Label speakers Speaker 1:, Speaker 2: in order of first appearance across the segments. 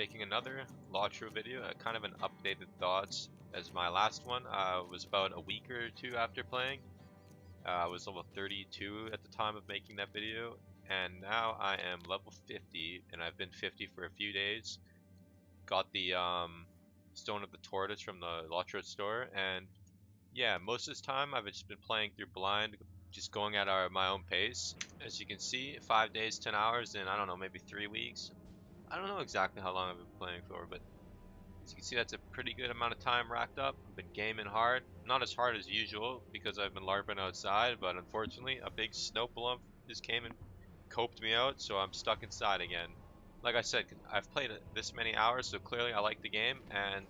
Speaker 1: making another lotro video, kind of an updated thoughts as my last one was about a week or two after playing. I was level 32 at the time of making that video, and now I am level 50, and I've been 50 for a few days. Got the Stone of the Tortoise from the lotro store, and yeah, most of this time I've just been playing through blind, just going at my own pace. As you can see, 5 days, 10 hours, and I don't know, maybe 3 weeks. I don't know exactly how long I've been playing for, but as you can see, that's a pretty good amount of time racked up. I've been gaming hard, not as hard as usual because I've been LARPing outside, but unfortunately a big snow blow just came and coped me out, so I'm stuck inside again. Like I said, I've played this many hours, so clearly I like the game, and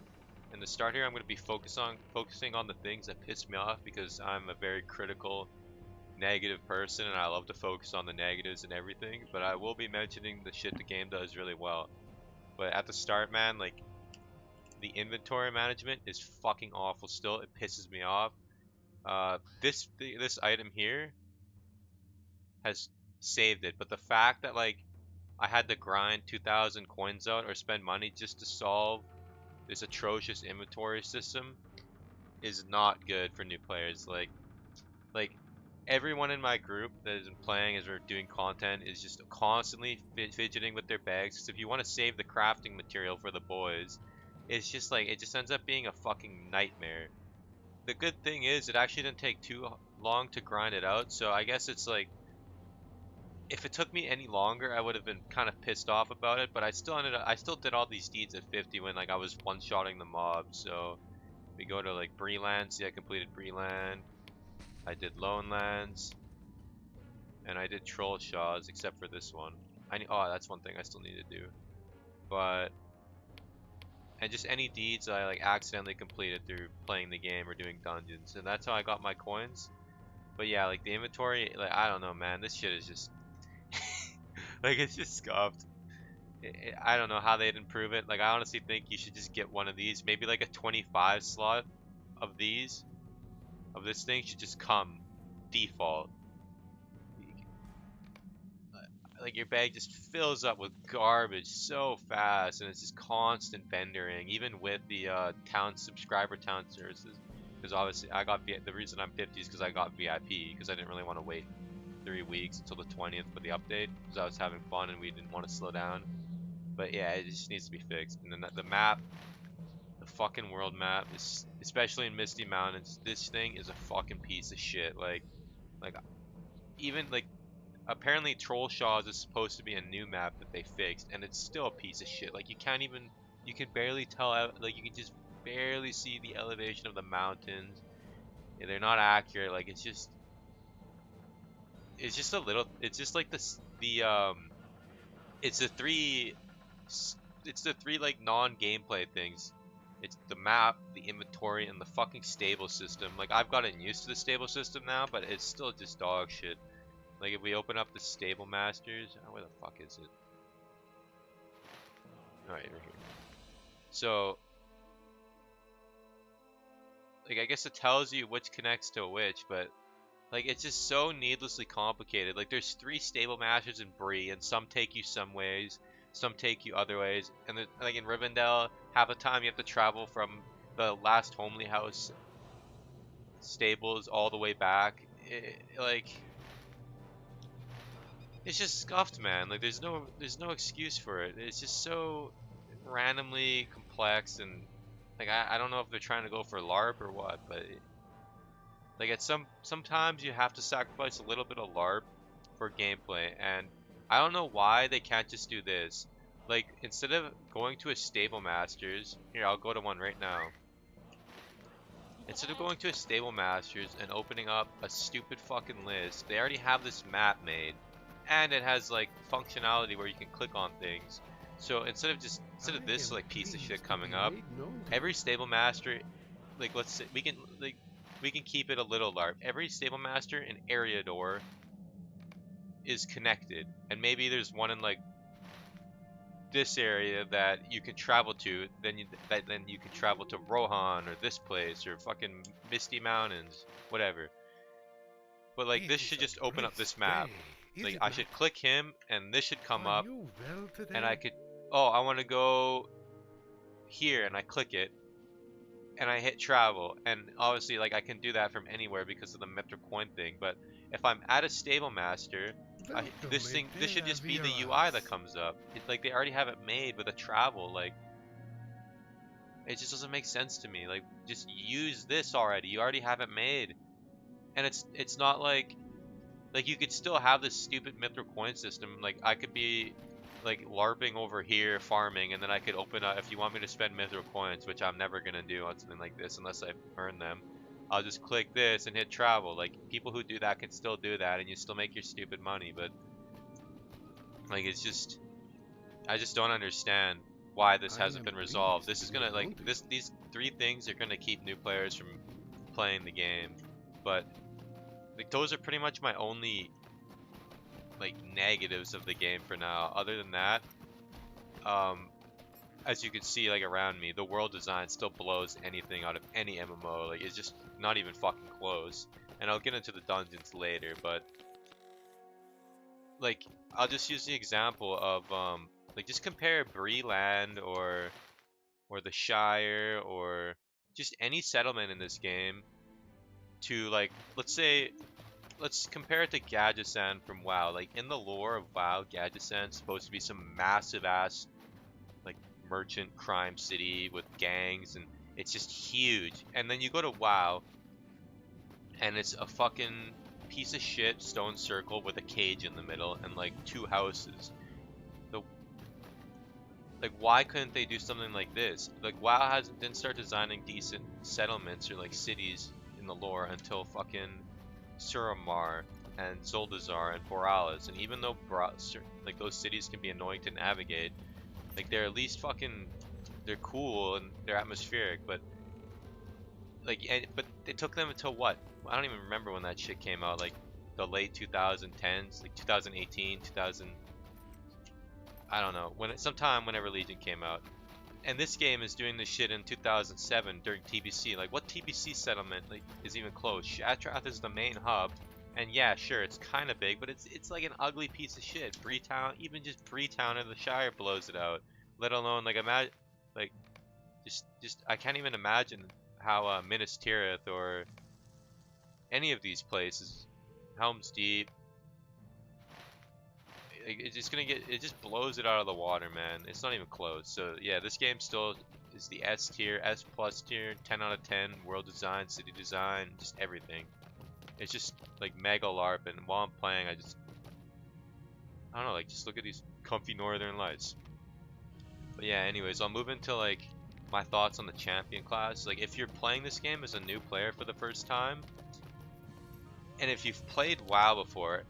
Speaker 1: in the start here I'm going to be focusing on the things that piss me off because I'm a very critical, negative person, and I love to focus on the negatives and everything, but I will be mentioning the shit the game does really well. But at the start, man, like, the inventory management is fucking awful still. It pisses me off. This item here has saved it, but the fact that, like, I had to grind 2,000 coins out or spend money just to solve this atrocious inventory system is not good for new players. Like everyone in my group that isn't playing as we're doing content is just constantly fidgeting with their bags. Because if you want to save the crafting material for the boys, it's just like, it just ends up being a fucking nightmare. The good thing is it actually didn't take too long to grind it out, so I guess it's like, if it took me any longer I would have been kind of pissed off about it, but I still did all these deeds at 50 when, like, I was one-shotting the mob. So we go to, like, Breland. See, I completed Breland, I did Lone Lands, and I did Troll Shaws, except for this one. Oh, that's one thing I still need to do. But, and just any deeds I, like, accidentally completed through playing the game or doing dungeons, and that's how I got my coins. But yeah, like, the inventory, like, I don't know, man, this shit is just like, it's just scuffed. I don't know how they'd improve it. Like, I honestly think you should just get one of these, maybe like a 25 slot of these, of this thing should just come default. Like, your bag just fills up with garbage so fast, and it's just constant vendoring, even with the town subscriber town services. Because obviously I got the reason I'm 50 is because I got VIP, because I didn't really want to wait 3 weeks until the 20th for the update, because I was having fun and we didn't want to slow down. But yeah, it just needs to be fixed. And then the map, the fucking world map, is, especially in Misty Mountains, this thing is a fucking piece of shit. Like even like, apparently Troll Shaws is supposed to be a new map that they fixed, and it's still a piece of shit. Like, you can barely tell out, like, you can just barely see the elevation of the mountains. Yeah, they're not accurate. Like, it's just a little, it's just like it's the three like non-gameplay things. It's the map, the inventory, and the fucking stable system. Like, I've gotten used to the stable system now, but it's still just dog shit. Like, if we open up the stable masters, oh, where the fuck is it? Alright, right here. So, like, I guess it tells you which connects to which, but, like, it's just so needlessly complicated. Like, there's 3 stable masters in Bree, and some take you some ways, some take you other ways. And then, like, in Rivendell, half the time you have to travel from the last homely house stables all the way back. Like, it's just scuffed, man. Like, there's no excuse for it. It's just so randomly complex, and like, I don't know if they're trying to go for LARP or what, but like, at sometimes you have to sacrifice a little bit of LARP for gameplay, and I don't know why they can't just do this. Like, instead of going to a stable masters, here, I'll go to one right now. Instead of going to a stable masters and opening up a stupid fucking list, they already have this map made, and it has, like, functionality where you can click on things. So instead of this, like, piece of shit coming up, every stable master, like, let's say we can keep it a little LARP. Every stable master and area door is connected, and maybe there's one in, like, this area that you can travel to, then you can travel to Rohan or this place or fucking Misty Mountains, whatever. But, like, this should just open up this map. Like, I should click him and this should come up, and I could oh, I want to go here, and I click it, and I hit travel, and obviously like I can do that from anywhere because of the Metro coin thing. But if I'm at a stable master, this should just be the UI that comes up. It's like they already have it made with a travel. Like it just doesn't make sense to me. Like just use this already. You already have it made, and it's not like you could still have this stupid Mithril coin system. Like I could be like LARPing over here farming, and then I could open up if you want me to spend Mithril coins, which I'm never gonna do on something like this unless I earn them. I'll just click this and hit travel. Like people who do that can still do that, and you still make your stupid money. But like it's just I just don't understand why this hasn't been resolved. This is gonna like these three things are gonna keep new players from playing the game, but like those are pretty much my only like negatives of the game for now. Other than that, as you can see like around me, the world design still blows anything out of any MMO. Like it's just not even fucking close. And I'll get into the dungeons later, but like I'll just use the example of like just compare Breeland or the Shire or just any settlement in this game to like let's compare it to Gadgesan from WoW. Like in the lore of WoW, Gadgesan's supposed to be some massive ass like merchant crime city with gangs, and it's just huge. And then you go to WoW and it's a fucking piece of shit stone circle with a cage in the middle and like two houses. The like why couldn't they do something like this? Like WoW didn't start designing decent settlements or like cities in the lore until fucking Suramar and Zoldazar and Boralis, and even though like those cities can be annoying to navigate, like they're at least fucking they're cool and they're atmospheric. But like but it took them until what? I don't even remember when that shit came out. Like the late 2010s, like 2018, 2000. I don't know sometime whenever Legion came out. And this game is doing this shit in 2007 during TBC. Like, what TBC settlement like is even close? Shatrath is the main hub, and yeah, sure, it's kind of big, but it's like an ugly piece of shit. Breetown, even just Breetown in the Shire blows it out. Let alone like imagine, like, just I can't even imagine how Minas Tirith or any of these places, Helm's Deep. It's just gonna get it just blows it out of the water, man. It's not even close. So yeah, this game still is the S tier, S plus tier, 10 out of 10. World design, city design, just everything. It's just like mega LARP, and while I'm playing, I don't know, like just look at these comfy northern lights. But yeah, anyways, I'll move into like my thoughts on the champion class. Like if you're playing this game as a new player for the first time, and if you've played WoW before,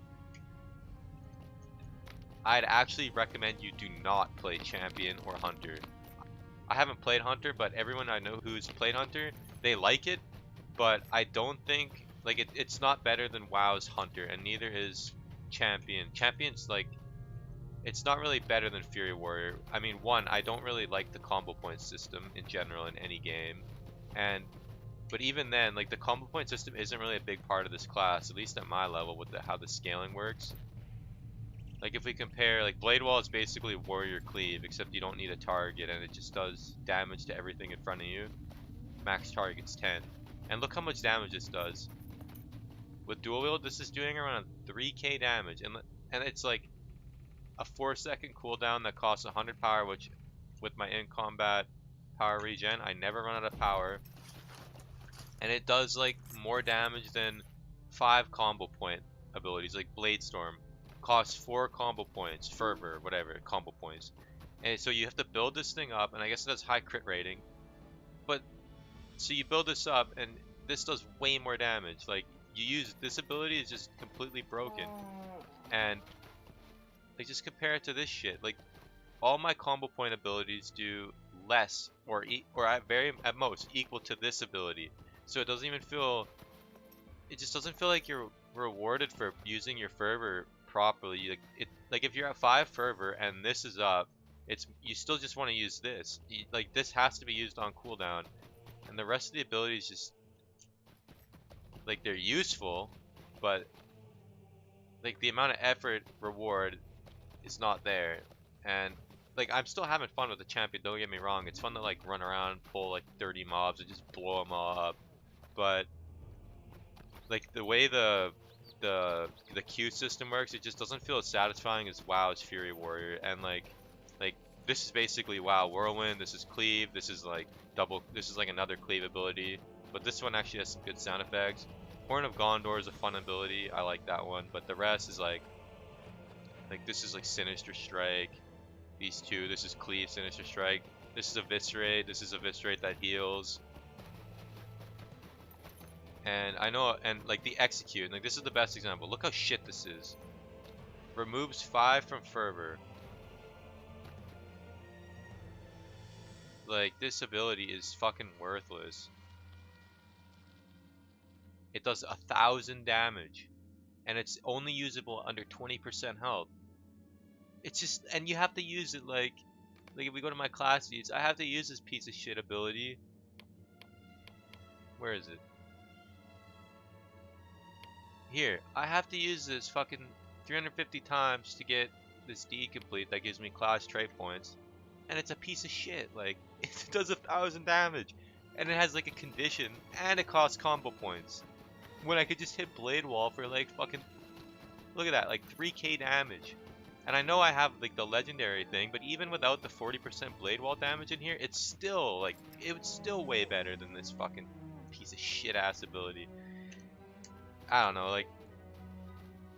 Speaker 1: I'd actually recommend you do not play Champion or Hunter. I haven't played Hunter, but everyone I know who's played Hunter, they like it, but I don't think, like, it's not better than WoW's Hunter, and neither is Champion. Champion's, like, it's not really better than Fury Warrior. I mean, one, I don't really like the combo point system in general in any game, but even then, like, the combo point system isn't really a big part of this class, at least at my level with how the scaling works. Like if we compare, like Blade Wall is basically Warrior Cleave, except you don't need a target and it just does damage to everything in front of you. Max target's 10. And look how much damage this does. With Dual Wield, this is doing around 3k damage, and it's like a 4-second cooldown that costs 100 power, which with my in-combat power regen, I never run out of power. And it does like more damage than 5 combo point abilities, like Blade Storm. Costs 4 combo points, fervor, whatever, combo points. And so you have to build this thing up, and I guess it has high crit rating. But, so you build this up, and this does way more damage. Like, you use, this ability is just completely broken. And, like, just compare it to this shit. Like, all my combo point abilities do less, or at most, equal to this ability. So it doesn't even feel, it just doesn't feel like you're rewarded for using your fervor properly. Like if you're at 5 fervor and this is up, you still just want to use this. Like this has to be used on cooldown, and the rest of the abilities just like they're useful, but like the amount of effort reward is not there. And like I'm still having fun with the champion. Don't get me wrong. It's fun to like run around, pull like 30 mobs, and just blow them all up. But like the way the Q system works, it just doesn't feel as satisfying as WoW's Fury Warrior. And like this is basically WoW Whirlwind. This is Cleave. This is like double. This is like another Cleave ability. But this one actually has some good sound effects. Horn of Gondor is a fun ability. I like that one. But the rest is like this is like Sinister Strike. These two. This is Cleave, Sinister Strike. This is Eviscerate. This is Eviscerate that heals. And I know, and like the Execute, like this is the best example. Look how shit this is. Removes 5 from Fervor. Like this ability is fucking worthless. It does 1,000 damage, and it's only usable under 20% health. It's just, and you have to use it like if we go to my class feeds, I have to use this piece of shit ability. Where is it? Here, I have to use this fucking 350 times to get this D complete that gives me class trait points, and it's a piece of shit. Like it does 1,000 damage, and it has like a condition, and it costs combo points. When I could just hit Blade Wall for like fucking, look at that, like 3k damage. And I know I have like the legendary thing, but even without the 40% Blade Wall damage in here, it's still like, it's still way better than this fucking piece of shit ass ability. I don't know, like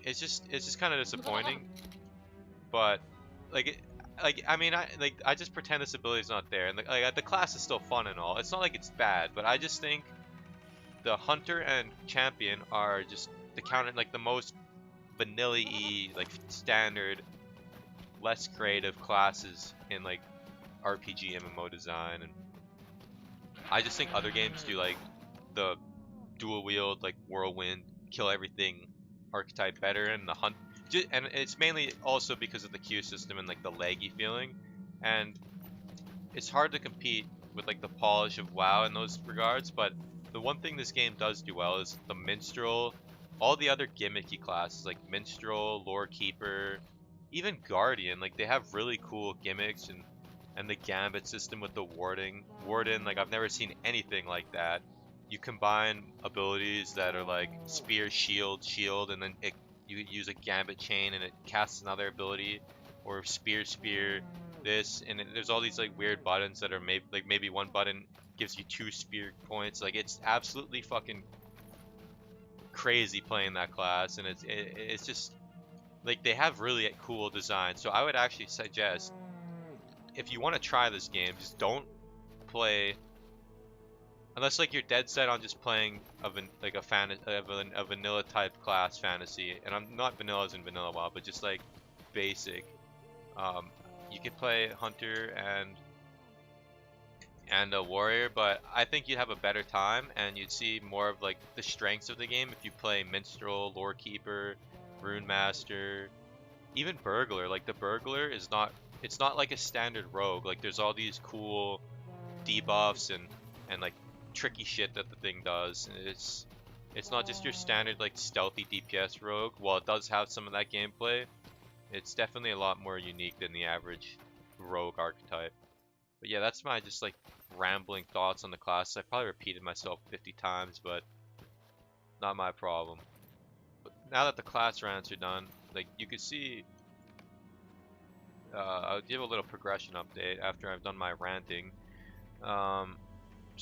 Speaker 1: it's just kind of disappointing. But I mean, I just pretend this ability's not there, and like the class is still fun and all. It's not like it's bad, but I just think the hunter and champion are just the counter, like the most vanilla-y, like standard, less creative classes in like RPG MMO design. And I just think other games do like the dual wield, like whirlwind, kill everything archetype better, and the hunt, and it's mainly also because of the Q system and like the laggy feeling. And it's hard to compete with like the polish of WoW in those regards. But the one thing this game does do well is the minstrel, all the other gimmicky classes like minstrel, lore keeper, even guardian, like they have really cool gimmicks. And the gambit system with the warden, like I've never seen anything like that. You combine abilities that are like spear, shield, and then you use a gambit chain and it casts another ability, or spear, this, and there's all these like weird buttons that are maybe one button gives you 2 spear points. Like it's absolutely fucking crazy playing that class, and it's just like they have really cool designs. So I would actually suggest, if you want to try this game, just don't play unless like you're dead set on just playing a vanilla type class fantasy. And I'm not vanilla as in vanilla WoW, but just like basic. You could play hunter and a warrior, but I think you'd have a better time and you'd see more of like the strengths of the game if you play minstrel, lore keeper, rune master, even burglar. Like the burglar is not, it's not like a standard rogue. Like there's all these cool debuffs and like tricky shit that the thing does. And it's not just your standard like stealthy DPS rogue. While it does have some of that gameplay, it's definitely a lot more unique than the average rogue archetype. But yeah, that's my just like rambling thoughts on the class. I probably repeated myself 50 times, but not my problem. But now that the class rants are done, like you can see, I'll give a little progression update after I've done my ranting. So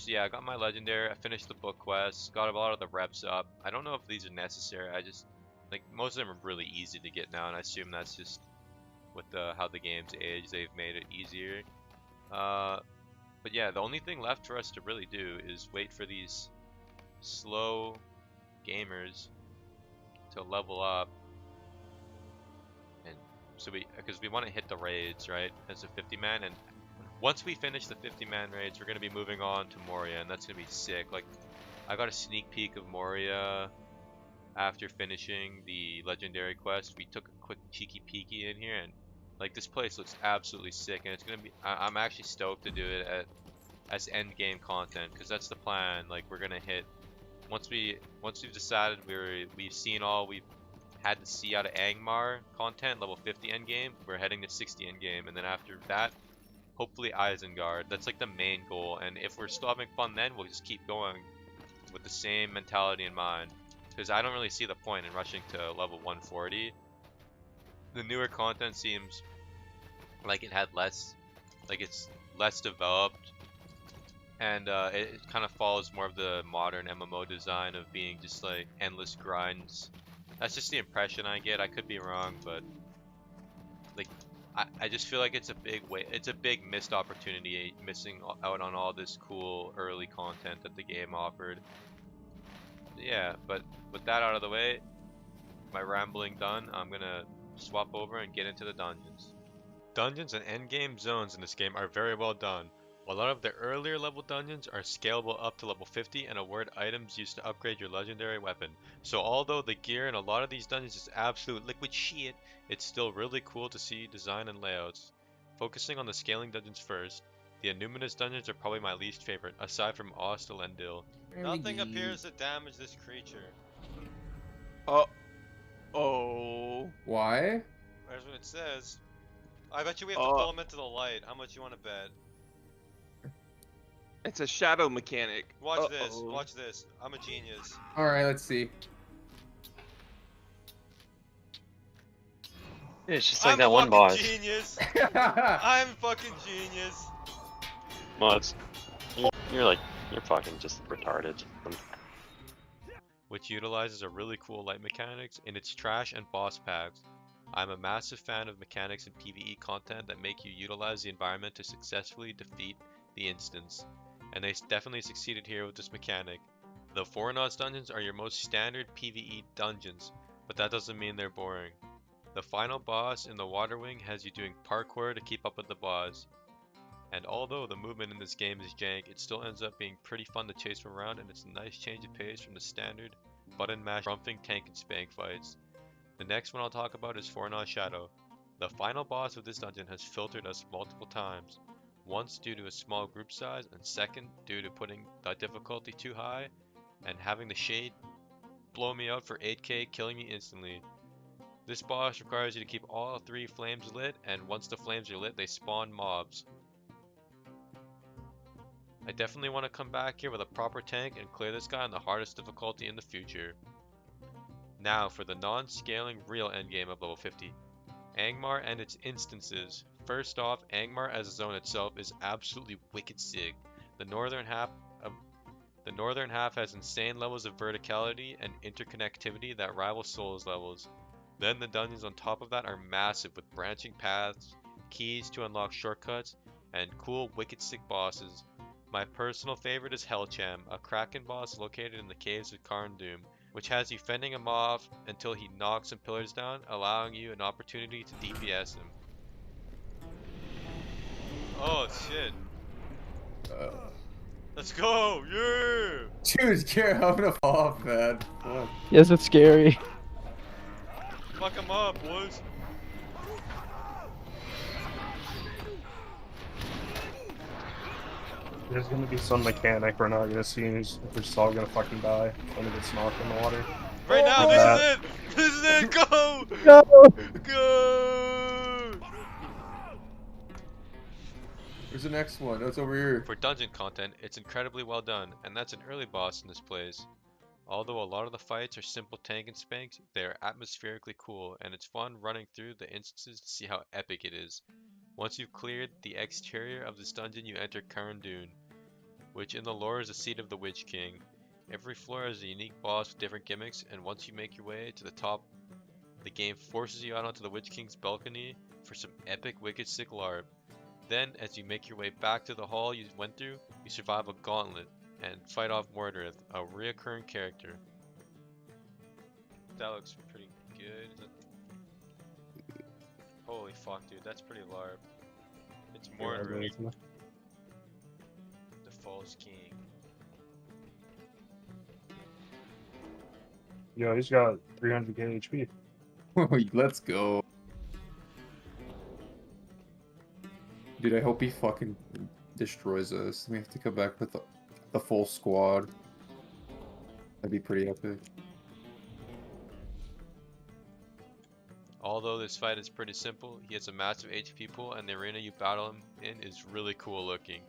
Speaker 1: yeah, I got my legendary, I finished the book quest, got a lot of the reps up. I don't know if these are necessary. I just, like, most of them are really easy to get now, and I assume that's just with how the game's age, they've made it easier. But yeah, the only thing left for us to really do is wait for these slow gamers to level up. And so because we want to hit the raids, right, as a 50-man, and once we finish the 50-man raids, we're going to be moving on to Moria, and that's going to be sick. Like, I got a sneak peek of Moria after finishing the legendary quest. We took a quick cheeky peeky in here, and like this place looks absolutely sick, and it's going to be, I'm actually stoked to do it as end game content, because that's the plan. Like, we're going to hit, once we've decided we've seen all, we've had to see out of Angmar content, level 50 endgame. We're heading to 60 endgame, and then after that, hopefully Isengard. That's like the main goal, and if we're still having fun then, we'll just keep going with the same mentality in mind. Because I don't really see the point in rushing to level 140. The newer content seems like it had less, like it's less developed, and it kind of follows more of the modern MMO design of being just like endless grinds. That's just the impression I get. I could be wrong, but like I just feel like it's a big missed opportunity, missing out on all this cool early content that the game offered. Yeah, but with that out of the way, my rambling done, I'm gonna swap over and get into the dungeons. Dungeons and endgame zones in this game are very well done. A lot of the earlier level dungeons are scalable up to level 50 and award items used to upgrade your legendary weapon. So although the gear in a lot of these dungeons is absolute liquid shit, it's still really cool to see design and layouts. Focusing on the scaling dungeons first, the Annuminous dungeons are probably my least favorite, aside from Ostalendil.
Speaker 2: Nothing appears to damage this creature.
Speaker 3: Oh.
Speaker 4: Why?
Speaker 2: That's what it says. I bet you we have to pull him into the light. How much you want to bet?
Speaker 3: It's a shadow mechanic.
Speaker 2: Watch this. Watch this. I'm a genius.
Speaker 4: All right, let's see.
Speaker 5: Yeah, it's just like
Speaker 2: I'm
Speaker 5: that one boss.
Speaker 2: Genius. I'm fucking genius.
Speaker 5: Well, it's you're fucking just retarded.
Speaker 1: Which utilizes a really cool light mechanics in its trash and boss packs. I'm a massive fan of mechanics in PvE content that make you utilize the environment to successfully defeat the instance, and they definitely succeeded here with this mechanic. The Foreknowledge dungeons are your most standard PvE dungeons, but that doesn't mean they're boring. The final boss in the Water Wing has you doing parkour to keep up with the boss. And although the movement in this game is jank, it still ends up being pretty fun to chase around, and it's a nice change of pace from the standard button mash rumping tank and spank fights. The next one I'll talk about is Foreknowledge Shadow. The final boss of this dungeon has filtered us multiple times. Once due to a small group size, and second due to putting the difficulty too high and having the shade blow me out for 8k, killing me instantly. This boss requires you to keep all 3 flames lit, and once the flames are lit, they spawn mobs. I definitely want to come back here with a proper tank and clear this guy on the hardest difficulty in the future. Now for the non-scaling real endgame of level 50. Angmar and its instances. First off, Angmar as a zone itself is absolutely wicked sick. The northern half has insane levels of verticality and interconnectivity that rival Souls levels. Then the dungeons on top of that are massive with branching paths, keys to unlock shortcuts, and cool wicked sick bosses. My personal favorite is Hellcham, a Kraken boss located in the caves of Karndum, which has you fending him off until he knocks some pillars down, allowing you an opportunity to DPS him. Oh shit. Let's go! Yeah!
Speaker 4: Dude, Garrett, I'm gonna fall off, man. Fuck.
Speaker 6: Yes, it's scary.
Speaker 2: Fuck him up, boys!
Speaker 7: There's gonna be some mechanic we're not gonna see, and we're just all gonna fucking die when it gets knocked in the water.
Speaker 2: Right now, this is it! This is it! Go!
Speaker 6: Go!
Speaker 2: Go!
Speaker 4: Where's the next one? Oh, it's over here.
Speaker 1: For dungeon content, it's incredibly well done, and that's an early boss in this place. Although a lot of the fights are simple tank and spanks, they are atmospherically cool, and it's fun running through the instances to see how epic it is. Once you've cleared the exterior of this dungeon, you enter Karndun, which in the lore is the seat of the Witch King. Every floor has a unique boss with different gimmicks, and once you make your way to the top, the game forces you out onto the Witch King's balcony for some epic wicked sick LARP. Then, as you make your way back to the hall you went through, you survive a gauntlet and fight off Mordorith, a reoccurring character. That looks pretty good. Holy fuck, dude, that's pretty LARP. It's Mordorith, the False King.
Speaker 7: Yo, he's got 300k HP.
Speaker 4: Let's go. Dude, I hope he fucking destroys us. We have to come back with the full squad. That'd be pretty epic.
Speaker 1: Although this fight is pretty simple, he has a massive HP pool and the arena you battle him in is really cool looking.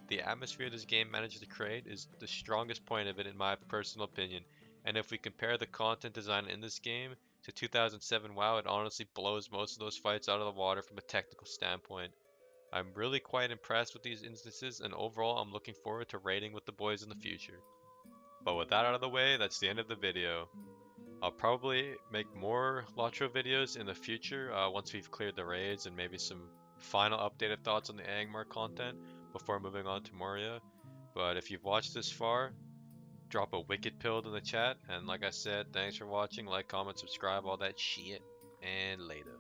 Speaker 1: The atmosphere this game manages to create is the strongest point of it in my personal opinion, and if we compare the content design in this game to 2007 WoW, it honestly blows most of those fights out of the water from a technical standpoint. I'm really quite impressed with these instances, and overall I'm looking forward to raiding with the boys in the future. But with that out of the way, that's the end of the video. I'll probably make more lotro videos in the future once we've cleared the raids and maybe some final updated thoughts on the Angmar content before moving on to Moria. But if you've watched this far, drop a wicked pill in the chat, and like I said, thanks for watching, like, comment, subscribe, all that shit, and later.